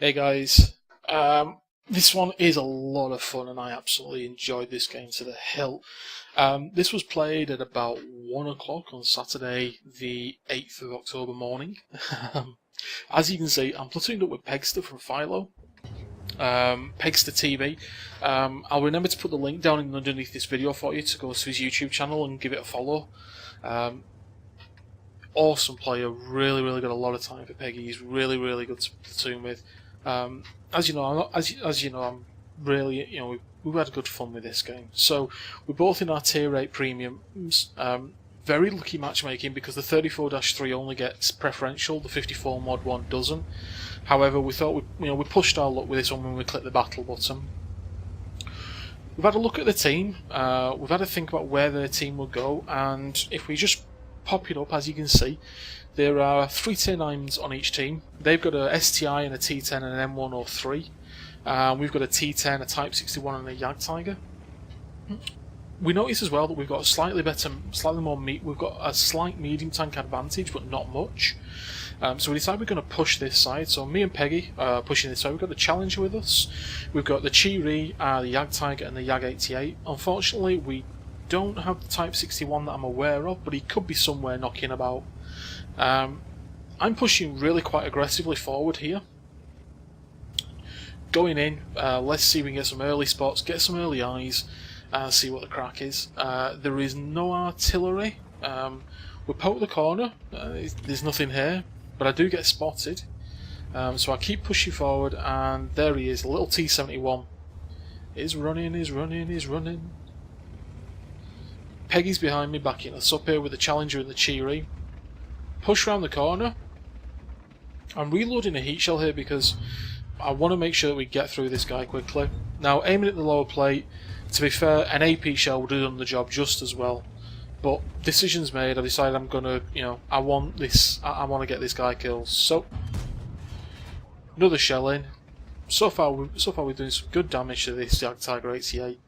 Hey guys, this one is a lot of fun and I absolutely enjoyed this game to the hilt. This was played at about 1 o'clock on Saturday the 8th of October morning. As you can see, I'm platooned up with Pegster from Philo, PegsterTV. I'll remember to put the link down underneath this video for you to go to his YouTube channel and give it a follow. Awesome player, really got a lot of time for Peggy. He's really good to platoon with. As you know, I'm really, we've had good fun with this game. So we're both in our tier 8 premiums. Very lucky matchmaking because the 34-3 only gets preferential, the 54 mod 1 doesn't. However, we thought we pushed our luck with this one when we clicked the battle button. We've had a look at the team. We've had to think about where their team will go, and if we just pop it up, as you can see, there are 3 tier 9s on each team. They've got a STI and a T10 and an M103. We've got a T10, a Type 61 and a Jagdtiger. We notice as well that we've got a slightly more meat. We've got a slight medium tank advantage, but not much. So we decided we're going to push this side. So me and Peggy are pushing this side. We've got the Challenger with us. We've got the Tcfreer, the Jagdtiger and the Jag-88. Unfortunately, we don't have the Type 61 that I'm aware of, but he could be somewhere knocking about. I'm pushing really quite aggressively forward here. Going in, let's see if we can get some early spots, get some early eyes, see what the crack is. There is no artillery. We poke the corner, there's nothing here, but I do get spotted. So I keep pushing forward, and there he is, a little T71. He's running. Peggy's behind me, backing us up here with the Challenger and the Tcfreer. Push round the corner. I'm reloading a heat shell here because I want to make sure that we get through this guy quickly. Now, aiming at the lower plate, to be fair, an AP shell would have done the job just as well. But decisions made, I decided I'm gonna, I want this. I want to get this guy killed. So another shell in. So far we're doing some good damage to this Jagdtiger 88.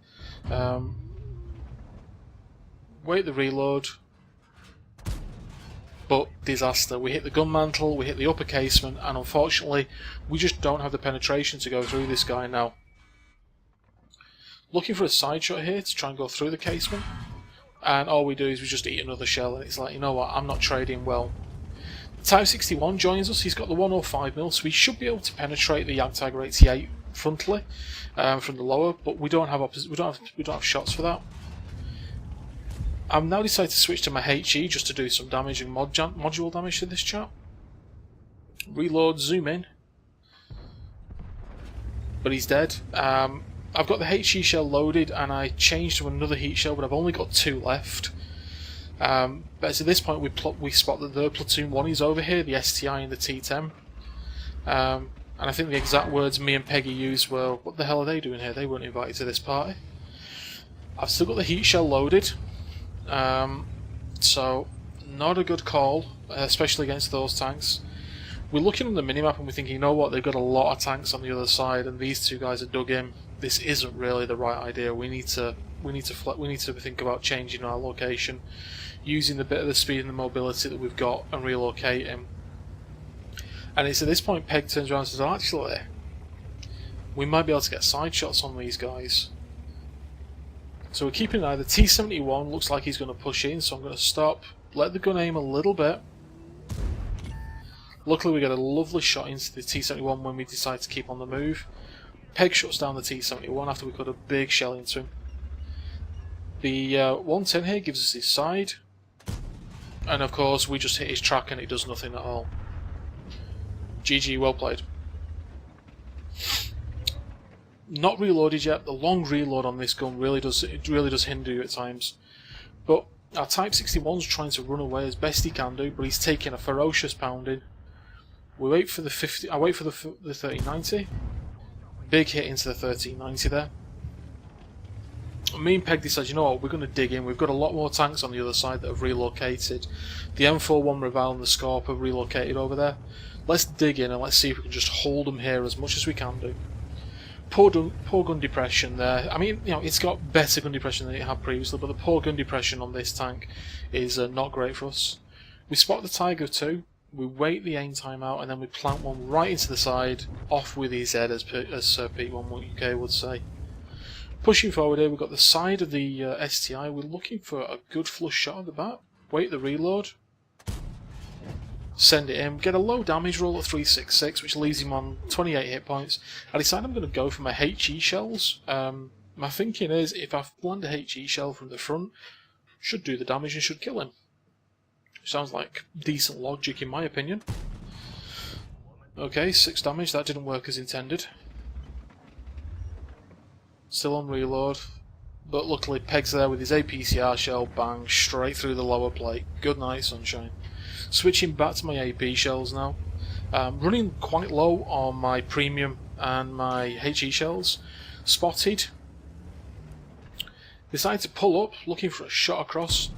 Wait the reload. But disaster. We hit the gun mantle, we hit the upper casement, and unfortunately we just don't have the penetration to go through this guy now. Looking for a side shot here to try and go through the casement, and all we do is we just eat another shell, and it's like, you know what, I'm not trading well. Type 61 joins us. He's got the 105mm, so we should be able to penetrate the Jagdtiger 88 frontally from the lower, but we don't have shots for that. I've now decided to switch to my HE just to do some damage and module damage to this chap. Reload, zoom in. But he's dead. I've got the HE shell loaded and I changed to another heat shell, but I've only got 2 left. But at this point we spot that the platoon 1 is over here, the STI and the T10. And I think the exact words me and Peggy used were, what the hell are they doing here? They weren't invited to this party. I've still got the heat shell loaded. So not a good call, especially against those tanks. We're looking on the minimap and we're thinking, you know what, they've got a lot of tanks on the other side, and these 2 guys are dug in. This isn't really the right idea. We need to think about changing our location, using the bit of the speed and the mobility that we've got, and relocating. And it's at this point Peg turns around and says, oh, actually, we might be able to get side shots on these guys. So we're keeping an eye. The T71 looks like he's going to push in, so I'm going to stop, let the gun aim a little bit. Luckily we get a lovely shot into the T71 when we decide to keep on the move. Peg shuts down the T71 after we got a big shell into him. The 110 here gives us his side, and of course we just hit his track and it does nothing at all. GG, well played. Not reloaded yet. The long reload on this gun really does hinder you at times. But our Type 61's trying to run away as best he can do, but he's taking a ferocious pounding. We wait for the 50. I wait for the 1390. Big hit into the 1390 there. Me and Peg decide, you know what, we're going to dig in. We've got a lot more tanks on the other side that have relocated. The M41 Reval and the Scorp have relocated over there. Let's dig in and let's see if we can just hold them here as much as we can do. Poor gun depression there. I mean, it's got better gun depression than it had previously, but the poor gun depression on this tank is not great for us. We spot the Tiger too. we wait the aim time out, and then we plant one right into the side, off with his head, as Sir Pete11UK would say. Pushing forward here, we've got the side of the STI. We're looking for a good flush shot at the back. Wait the reload. Send it in. Get a low damage roll at 366, which leaves him on 28 hit points. I decide I'm going to go for my HE shells. My thinking is, if I land a HE shell from the front, should do the damage and should kill him. Sounds like decent logic in my opinion. Okay, 6 damage, that didn't work as intended. Still on reload, but luckily Peg's there with his APCR shell, bang, straight through the lower plate. Good night, sunshine. Switching back to my AP shells now. Running quite low on my premium and my HE shells. Spotted. Decide to pull up, looking for a shot across.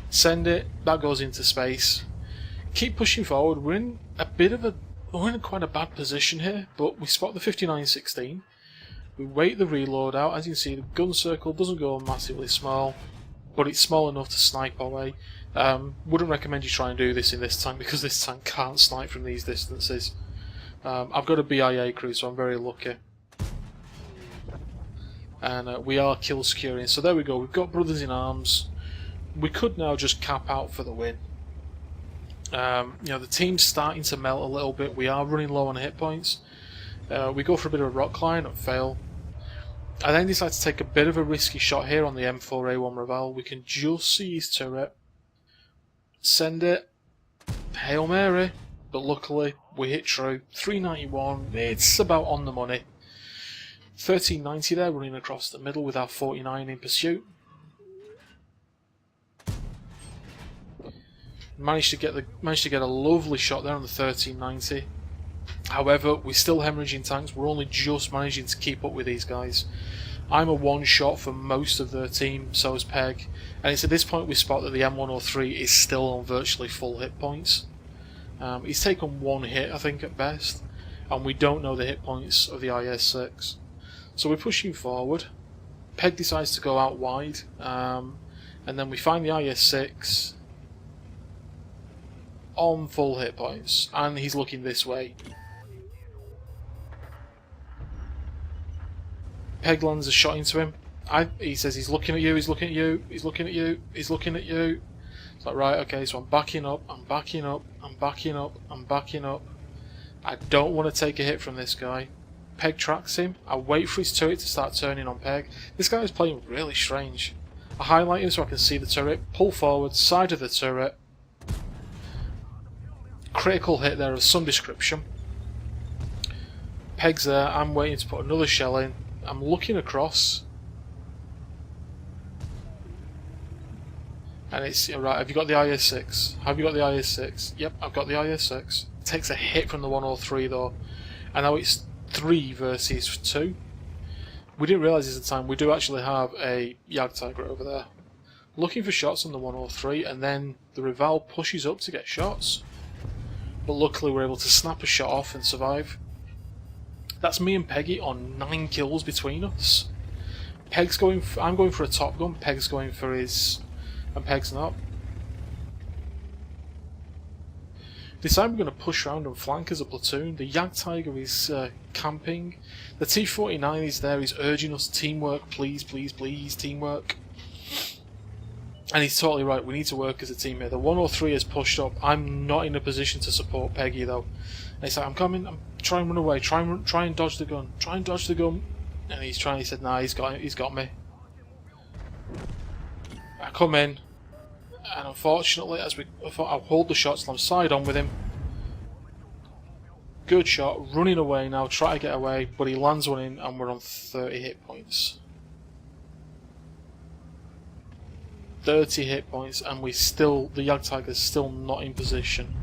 Send it, that goes into space. Keep pushing forward. We're in quite a bad position here, but we spot the 5916. We wait the reload out. As you can see, the gun circle doesn't go massively small, but it's small enough to snipe our way. Wouldn't recommend you try and do this in this tank, because this tank can't snipe from these distances. I've got a BIA crew, so I'm very lucky. And we are kill securing, so there we go. We've got brothers in arms. We could now just cap out for the win. The team's starting to melt a little bit. We are running low on hit points. We go for a bit of a rock climb and fail. I then decide to take a bit of a risky shot here on the M4A1 Ravel. We can just see his turret. Send it. Hail Mary. But luckily we hit true. 391. It's about on the money. 1390 there, running across the middle with our 49 in pursuit. Managed to get a lovely shot there on the 1390. However, we're still hemorrhaging tanks. We're only just managing to keep up with these guys. I'm a one shot for most of their team, so is Peg. And it's at this point we spot that the M103 is still on virtually full hit points. He's taken one hit, I think, at best. And we don't know the hit points of the IS-6. So we're pushing forward. Peg decides to go out wide. And then we find the IS-6 on full hit points, and he's looking this way. Peg lands a shot into him. He says he's looking at you, he's looking at you, he's looking at you, he's looking at you. It's like, right, okay, so I'm backing up, I'm backing up, I'm backing up, I'm backing up. I don't want to take a hit from this guy. Peg tracks him. I wait for his turret to start turning on Peg. This guy is playing really strange. I highlight him so I can see the turret, pull forward, side of the turret. Critical hit there of some description. Peg's there, I'm waiting to put another shell in. I'm looking across. And it's, right, have you got the IS-6? Have you got the IS-6? Yep, I've got the IS-6. Takes a hit from the 103 though. And now it's 3 versus 2. We didn't realise this at the time, we do actually have a Jagdtiger over there. Looking for shots on the 103, and then the Ravel pushes up to get shots. But luckily we're able to snap a shot off and survive. That's me and Peggy on 9 kills between us. I'm going for a top gun, Peg's going for his... and Peg's not. Decide we're going to push around and flank as a platoon. The Jagdtiger is camping. The T49 is there, he's urging us teamwork, please, please, please, teamwork. And he's totally right, we need to work as a team here. The 103 is pushed up. I'm not in a position to support Peggy though. And he's like, I'm coming, I'm trying to run away, try and dodge the gun, try and dodge the gun. And he said, nah, he's got me. I come in, and unfortunately, I hold the shot till I'm side on with him. Good shot, running away now, try to get away, but he lands one in and we're on 30 hit points. 30 hit points, and the Jagdtiger's still not in position.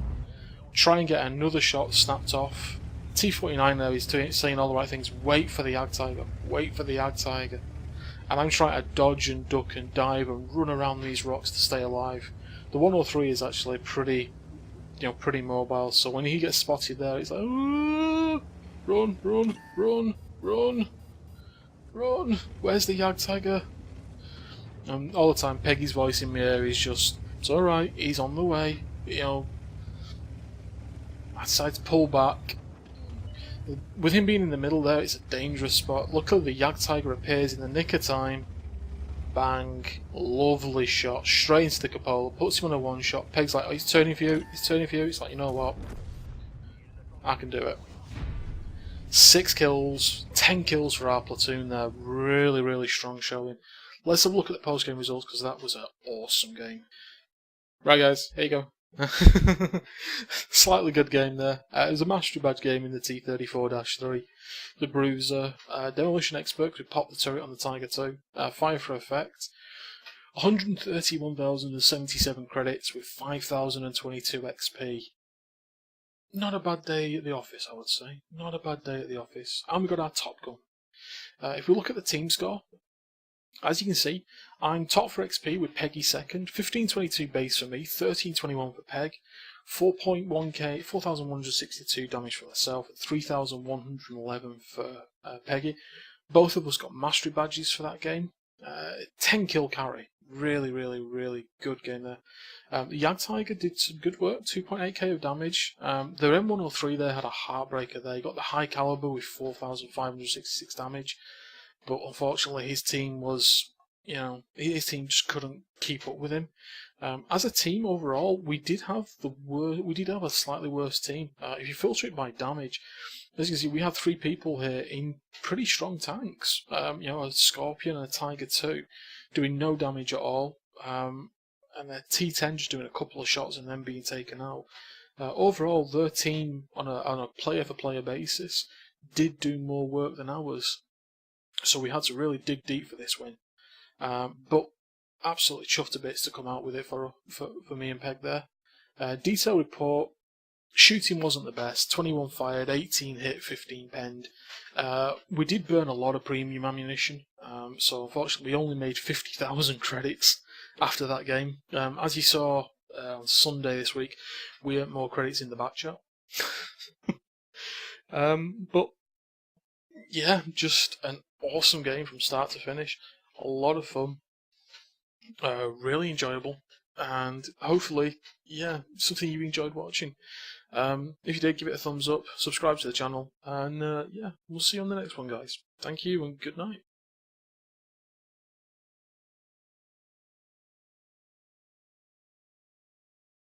Try and get another shot snapped off. T49 there is saying all the right things. Wait for the Jagdtiger, wait for the Jagdtiger. And I'm trying to dodge and duck and dive and run around these rocks to stay alive. The 103 is actually pretty mobile, so when he gets spotted there, he's like, run, run, run, run, run. Where's the Jagdtiger? And all the time, Peggy's voice in my ear is just, it's alright, he's on the way. I decided to pull back. With him being in the middle there, it's a dangerous spot. Luckily the Jagdtiger appears in the nick of time. Bang. Lovely shot. Straight into the cupola. Puts him on a one shot. Peg's like, oh, he's turning for you. He's turning for you. It's like, you know what? I can do it. 6 kills. 10 kills for our platoon there. Really, really strong showing. Let's have a look at the post-game results because that was an awesome game. Right guys, here you go. Slightly good game there. It was a mastery badge game in the T-34-3. The Bruiser, Demolition Expert, we popped the turret on the Tiger 2. Fire for effect. 131,077 credits with 5,022 XP. Not a bad day at the office, I would say. Not a bad day at the office. And we got our Top Gun. If we look at the team score, as you can see, I'm top for XP with Peggy second, 1522 base for me, 1321 for Peg, 4.1k, 4,162 damage for myself, 3,111 for Peggy. Both of us got mastery badges for that game. 10 kill carry. Really, really, really good game there. The Jagdtiger did some good work, 2.8k of damage. The M103 there had a heartbreaker there. He got the high caliber with 4,566 damage. But unfortunately, his team was, his team just couldn't keep up with him. As a team overall, we did have a slightly worse team. If you filter it by damage, as you can see, we had 3 people here in pretty strong tanks. A Scorpion and a Tiger 2 doing no damage at all, and their T10 just doing a couple of shots and then being taken out. Overall, their team on a player-for-player basis did do more work than ours. So we had to really dig deep for this win. But absolutely chuffed to bits to come out with it for me and Peg there. Detail report, shooting wasn't the best. 21 fired, 18 hit, 15 penned. We did burn a lot of premium ammunition, so unfortunately we only made 50,000 credits after that game. As you saw on Sunday this week, we earned more credits in the back chat. But yeah, just an awesome game from start to finish. A lot of fun, really enjoyable, and hopefully, something you enjoyed watching. If you did, give it a thumbs up, subscribe to the channel, and yeah, we'll see you on the next one, guys. Thank you and good night.